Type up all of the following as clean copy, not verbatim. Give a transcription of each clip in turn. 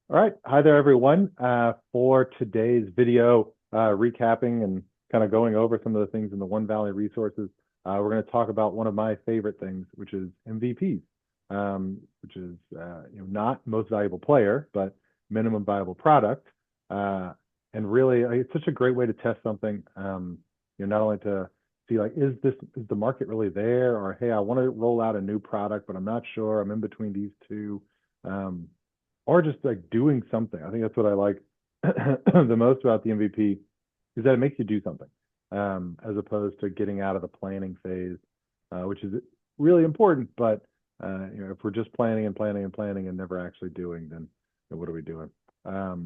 All right. Hi there, everyone. For today's video, recapping and kind of going over some of the things in the One Valley resources, we're going to talk about one of my favorite things, which is MVPs, which is not most valuable player, but minimum viable product. And really, it's such a great way to test something. Not only to see like, is the market really there, or hey, I want to roll out a new product, but I'm not sure. I'm in between these two. Um, or just like doing something. I think that's what I like the most about the MVP is that it makes you do something, as opposed to getting out of the planning phase, which is really important. But if we're just planning and planning and planning and never actually doing, then what are we doing? All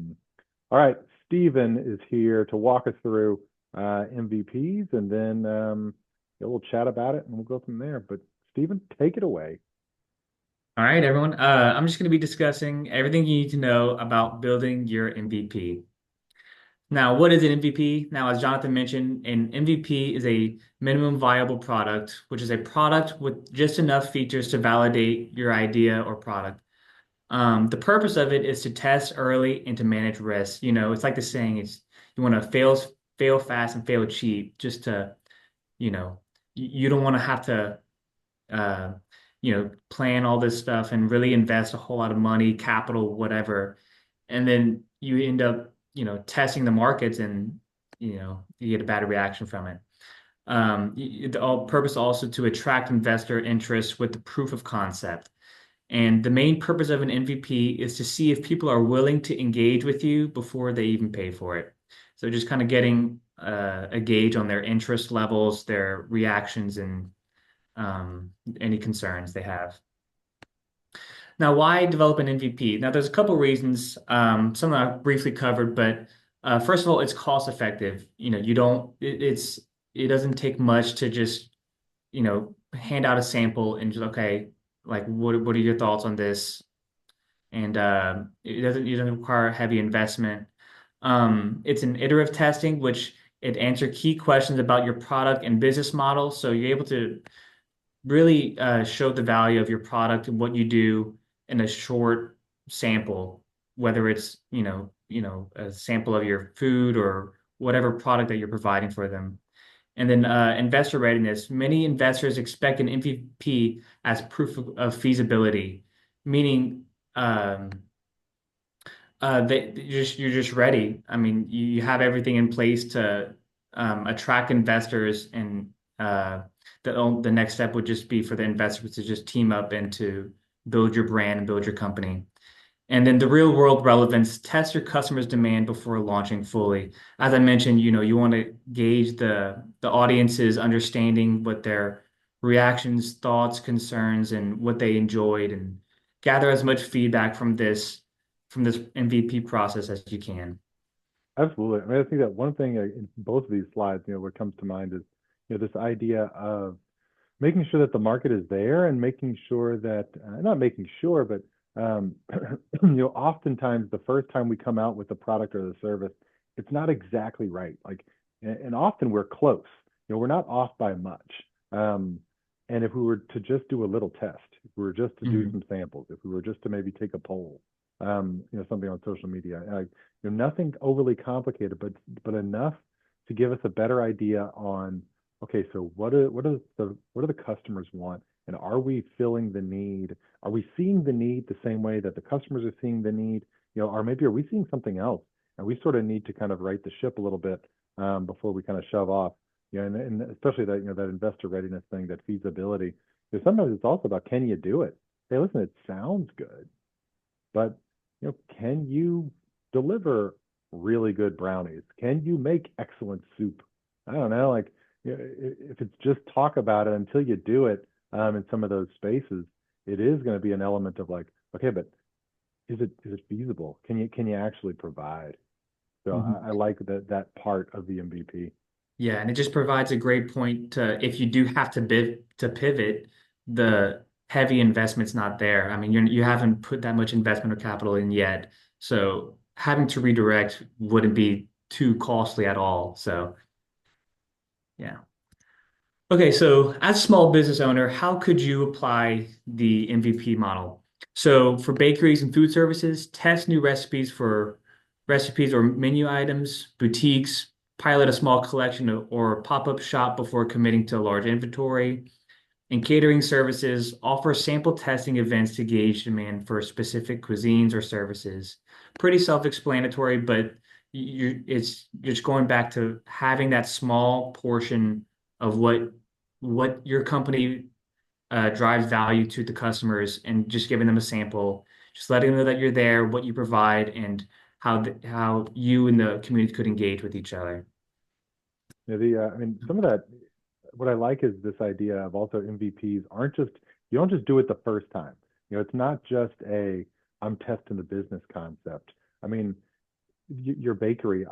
right, Stephen is here to walk us through MVPs, and then we'll chat about it and we'll go from there. But Stephen, take it away. All right, everyone. I'm just going to be discussing everything you need to know about building your MVP. Now, what is an MVP? Now, as Jonathan mentioned, an MVP is a minimum viable product, which is a product with just enough features to validate your idea or product. The purpose of it is to test early and to manage risk. It's like the saying, it's you want to fail fast and fail cheap, just to, you know, you don't want to have to uh, plan all this stuff and really invest a whole lot of money, capital, whatever. And then you end up, testing the markets and, you get a bad reaction from it. The all purpose also to attract investor interest with the proof of concept. And the main purpose of an MVP is to see if people are willing to engage with you before they even pay for it. So just kind of getting a gauge on their interest levels, their reactions, and any concerns they have. Now, why develop an MVP? Now, there's a couple reasons. Some that I've briefly covered, but first of all, it's cost effective. You don't. It doesn't take much to just hand out a sample and just okay, like what are your thoughts on this? And it doesn't require heavy investment. It's an iterative testing, which it answer key questions about your product and business model. So you're able to really show the value of your product and what you do in a short sample, whether it's, a sample of your food or whatever product that you're providing for them. And then investor readiness. Many investors expect an MVP as proof of feasibility, meaning that you're just ready. I mean, you have everything in place to attract investors, and the next step would just be for the investors to just team up and to build your brand and build your company. And then the real world relevance, test your customers' demand before launching fully. As I mentioned, you want to gauge the audience's understanding, what their reactions, thoughts, concerns, and what they enjoyed, and gather as much feedback from this MVP process as you can. Absolutely. I mean, I think that one thing in both of these slides, what comes to mind is, this idea of making sure that the market is there and making sure that, not making sure, but, oftentimes the first time we come out with the product or the service, it's not exactly right. Like, and often we're close. We're not off by much. Um, and if we were to just do a little test, if we were just to do Mhm. some samples, if we were just to maybe take a poll, something on social media, nothing overly complicated, but enough to give us a better idea on, okay, so what do the customers want, and are we filling the need? Are we seeing the need the same way that the customers are seeing the need? Or maybe are we seeing something else? And we sort of need to kind of right the ship a little bit, before we kind of shove off. And especially that that investor readiness thing, that feasibility. Because sometimes it's also about, can you do it? Hey, listen, it sounds good, but can you deliver really good brownies? Can you make excellent soup? I don't know, like, if it's just talk about it until you do it, in some of those spaces, it is going to be an element of like, okay, but is it feasible? Can you actually provide? So I Mhm. like that part of the MVP. Yeah, and it just provides a great point to if you do have to pivot, the heavy investment's not there. I mean, you haven't put that much investment or capital in yet, so having to redirect wouldn't be too costly at all. So yeah. Okay, so as a small business owner, how could you apply the MVP model? So for bakeries and food services, test new recipes or menu items, boutiques, pilot a small collection or pop-up shop before committing to a large inventory. And catering services offer sample testing events to gauge demand for specific cuisines or services. Pretty self-explanatory, but you're just going back to having that small portion of what your company drives value to the customers and just giving them a sample, just letting them know that you're there, what you provide, and how you and the community could engage with each other. Yeah, I mean, some of that, what I like is this idea of also MVPs aren't just, you don't just do it the first time. It's not just I'm testing the business concept. I mean, your bakery,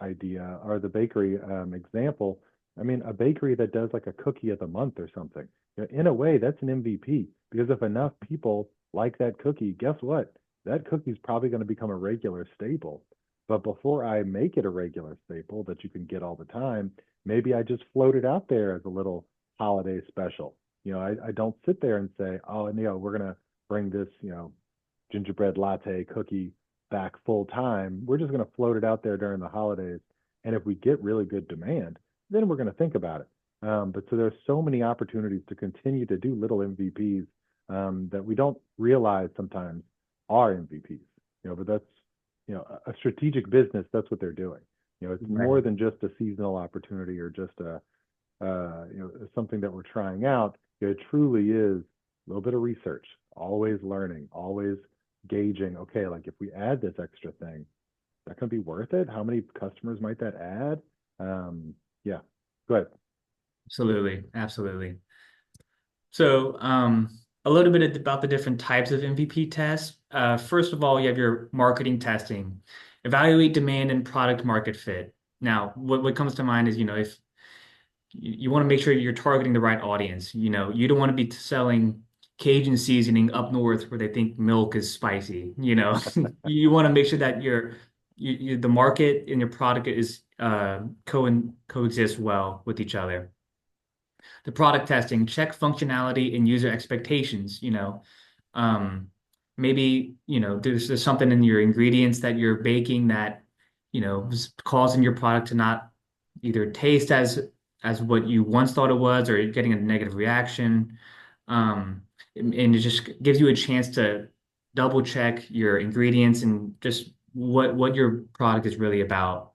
idea or the bakery example. I mean, a bakery that does like a cookie of the month or something. In a way, that's an MVP because if enough people like that cookie, guess what? That cookie's probably going to become a regular staple. But before I make it a regular staple that you can get all the time, maybe I just float it out there as a little holiday special. I don't sit there and say, oh, and we're gonna bring this, gingerbread latte cookie back full time. We're just gonna float it out there during the holidays. And if we get really good demand, then we're gonna think about it. But so there's so many opportunities to continue to do little MVPs that we don't realize sometimes are MVPs. But that's a strategic business. That's what they're doing. It's more Right. than just a seasonal opportunity or just a something that we're trying out. It truly is a little bit of research, always learning, always gauging. Okay, like if we add this extra thing, that can be worth it. How many customers might that add? Yeah, go ahead. Absolutely. Absolutely. So, a little bit about the different types of MVP tests. First of all, you have your marketing testing. Evaluate demand and product market fit. Now, what comes to mind is, if you want to make sure you're targeting the right audience. You don't want to be selling Cajun seasoning up north where they think milk is spicy. You want to make sure that the market and your product is coexist well with each other. The product testing, check functionality and user expectations. Um, Maybe, there's something in your ingredients that you're baking that, is causing your product to not either taste as what you once thought it was, or you're getting a negative reaction. And it just gives you a chance to double check your ingredients and just what your product is really about.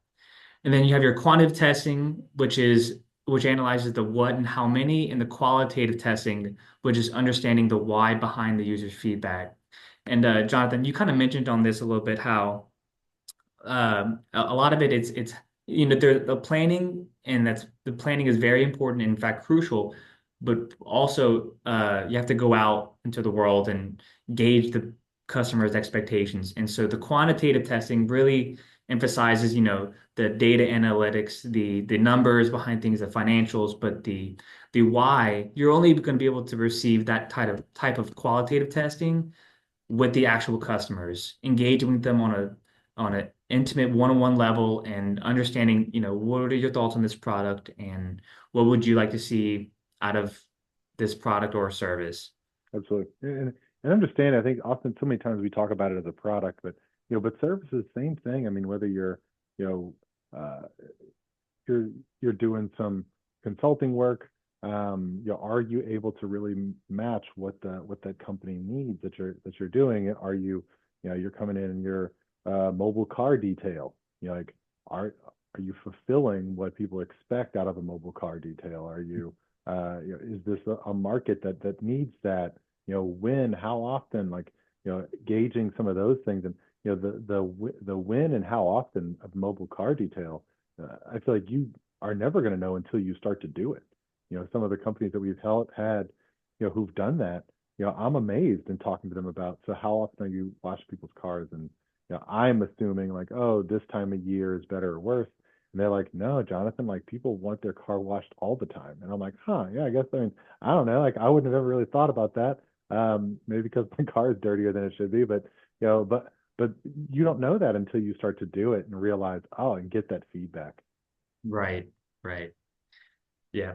And then you have your quantitative testing, which analyzes the what and how many, and the qualitative testing, which is understanding the why behind the user's feedback. And Jonathan, you kind of mentioned on this a little bit how a lot of it it's the planning, and that's the planning is very important, in fact crucial, but also you have to go out into the world and gauge the customer's expectations. And so the quantitative testing really emphasizes the data analytics, the numbers behind things, the financials, but the why. You're only going to be able to receive that type of qualitative testing with the actual customers, engaging with them on an intimate one-on-one level and understanding, what are your thoughts on this product and what would you like to see out of this product or service? Absolutely. And understand, I think often so many times we talk about it as a product, but but services, same thing. I mean, whether you know, uh, you're doing some consulting work, are you able to really match what that company needs that you're doing? Are you're coming in and you're mobile car detail? Like are you fulfilling what people expect out of a mobile car detail? Are you is this a market that needs that? When, how often? Like gauging some of those things, and the when and how often of mobile car detail. I feel like you are never going to know until you start to do it. Some of the companies that we've had, who've done that. I'm amazed in talking to them about. So how often are you wash people's cars? And I'm assuming like, oh, this time of year is better or worse. And they're like, no, Jonathan, like people want their car washed all the time. And I'm like, huh, yeah, I guess I mean, I don't know. Like I wouldn't have ever really thought about that. Maybe because my car is dirtier than it should be, but but you don't know that until you start to do it and realize, oh, and get that feedback. Right, right. Yeah.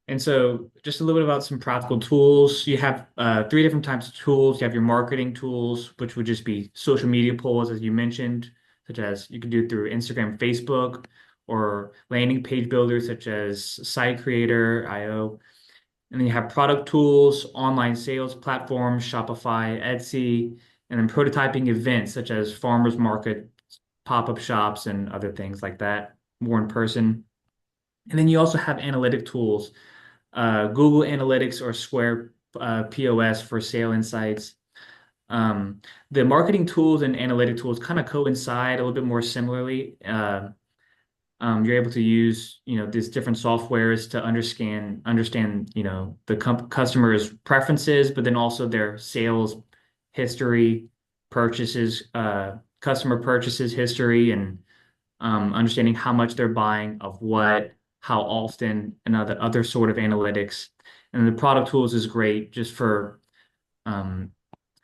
And so just a little bit about some practical tools. You have three different types of tools. You have your marketing tools, which would just be social media polls, as you mentioned, such as you can do it through Instagram, Facebook, or landing page builders such as Site Creator, IO. And then you have product tools, online sales platforms, Shopify, Etsy, and then prototyping events such as farmers market, pop-up shops, and other things like that, more in person. And then you also have analytic tools, Google Analytics or Square POS for sale insights. The marketing tools and analytic tools kind of coincide a little bit more similarly. You're able to use, these different softwares to understand, the customer's preferences, but then also their sales history, purchases, customer purchases history, and understanding how much they're buying of what, how often, and other sort of analytics. And the product tools is great just for um,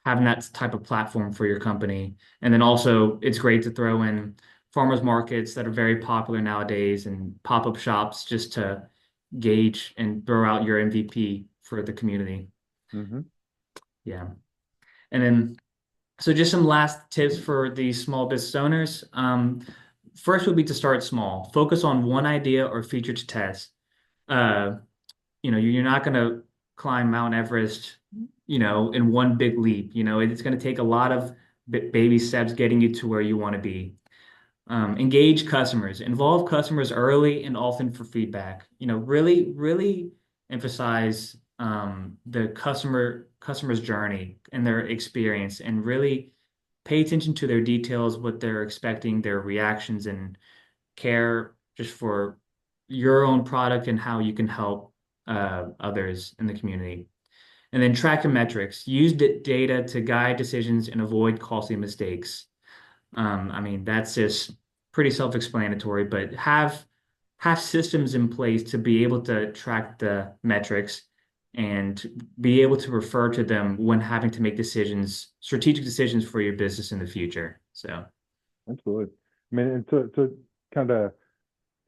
having that type of platform for your company. And then also, it's great to throw in farmers markets that are very popular nowadays and pop-up shops just to gauge and throw out your MVP for the community. Hmm. Yeah. And then, so just some last tips for the small business owners. First would be to start small. Focus on one idea or feature to test. Uh, you're not going to climb Mount Everest, in one big leap. It's going to take a lot of baby steps getting you to where you want to be. Engage customers, involve customers early and often for feedback. Really, really emphasize the customer's journey and their experience, and really pay attention to their details, what they're expecting, their reactions, and care just for your own product and how you can help others in the community. And then track your metrics. Use data to guide decisions and avoid costly mistakes. I mean, that's just pretty self-explanatory, but have systems in place to be able to track the metrics and be able to refer to them when having to make decisions, strategic decisions for your business in the future. So, Absolutely. I mean, and to kind of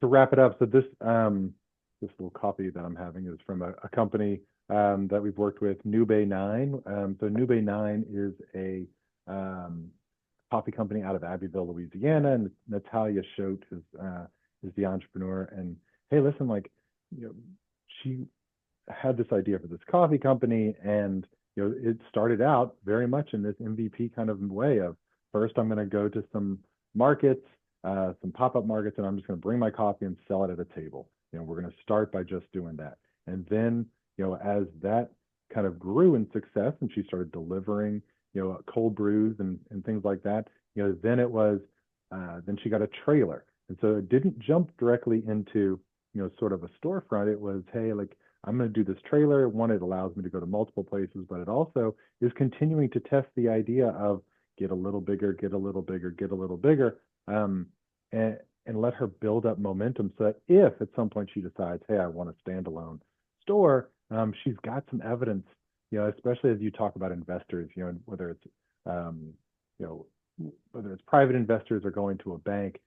to wrap it up, so this little copy that I'm having is from a company that we've worked with, Nube9. So Nube9 is a coffee company out of Abbeville, Louisiana, and Natalia Schote is the entrepreneur. And hey, listen, like, she had this idea for this coffee company, and it started out very much in this MVP kind of way of, first I'm going to go to some markets, some pop-up markets, and I'm just going to bring my coffee and sell it at a table. We're going to start by just doing that. And then, as that kind of grew in success and she started delivering, cold brews and things like that, then it was, then she got a trailer. And so it didn't jump directly into, sort of a storefront. It was, hey, like, I'm going to do this trailer. One, it allows me to go to multiple places, but it also is continuing to test the idea of get a little bigger, get a little bigger, get a little bigger, um, and let her build up momentum so that if at some point she decides, hey, I want a standalone store, she's got some evidence, especially as you talk about investors, whether it's, you know, whether it's private investors or going to a bank,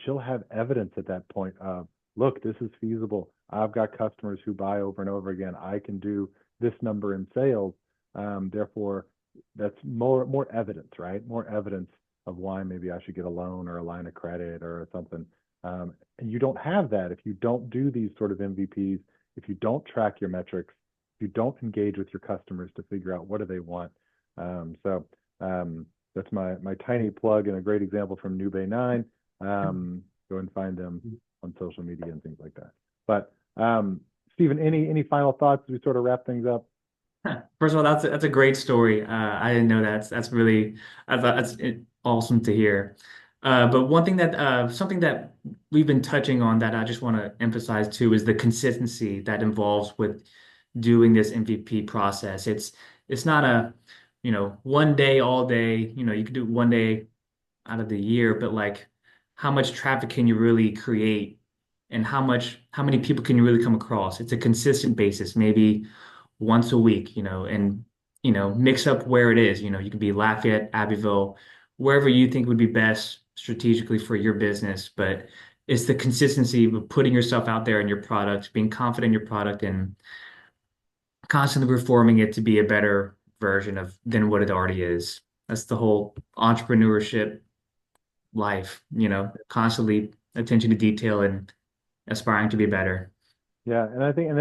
she'll have evidence at that point of, look, this is feasible. I've got customers who buy over and over again. I can do this number in sales. Therefore, that's more evidence, right? More evidence of why maybe I should get a loan or a line of credit or something. And you don't have that if you don't do these sort of MVPs, if you don't track your metrics, if you don't engage with your customers to figure out what do they want. So that's my tiny plug and a great example from Nube9. Go and find them on social media and things like that. But Stephen, any final thoughts as we sort of wrap things up? first of all, that's a great story. I didn't know that. That's really, I thought awesome to hear. But one thing that something that we've been touching on that I just want to emphasize too is the consistency that involves with doing this MVP process. It's not a, one day all day. You can do it one day out of the year, but like how much traffic can you really create and how many people can you really come across? It's a consistent basis, maybe once a week, and mix up where it is. You could be Lafayette, Abbeville, wherever you think would be best strategically for your business, but It's the consistency of putting yourself out there in your product, being confident in your product, and constantly reforming it to be a better version of than what it already is. That's the whole entrepreneurship life, constantly attention to detail and aspiring to be better. Yeah, and I think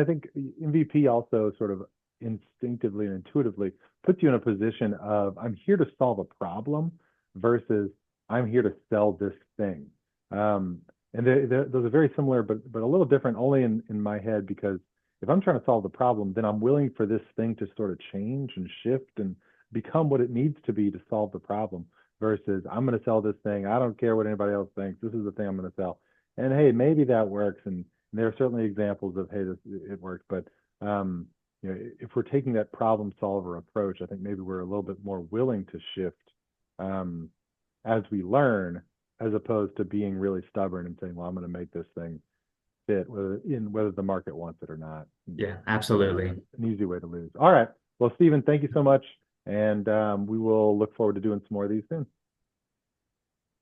MVP also sort of instinctively and intuitively puts you in a position of I'm here to solve a problem versus I'm here to sell this thing. And those are very similar, but a little different only in my head because if I'm trying to solve the problem, then I'm willing for this thing to sort of change and shift and become what it needs to be to solve the problem versus I'm going to sell this thing. I don't care what anybody else thinks. This is the thing I'm going to sell. And hey, maybe that works. And there are certainly examples of, hey, this it worked, but um, if we're taking that problem solver approach, I think maybe we're a little bit more willing to shift um, as we learn, as opposed to being really stubborn and saying, well, I'm going to make this thing fit, whether the market wants it or not. Yeah, An absolutely. easy way to lose. All right. Well, Stephen, thank you so much. And we will look forward to doing some more of these soon.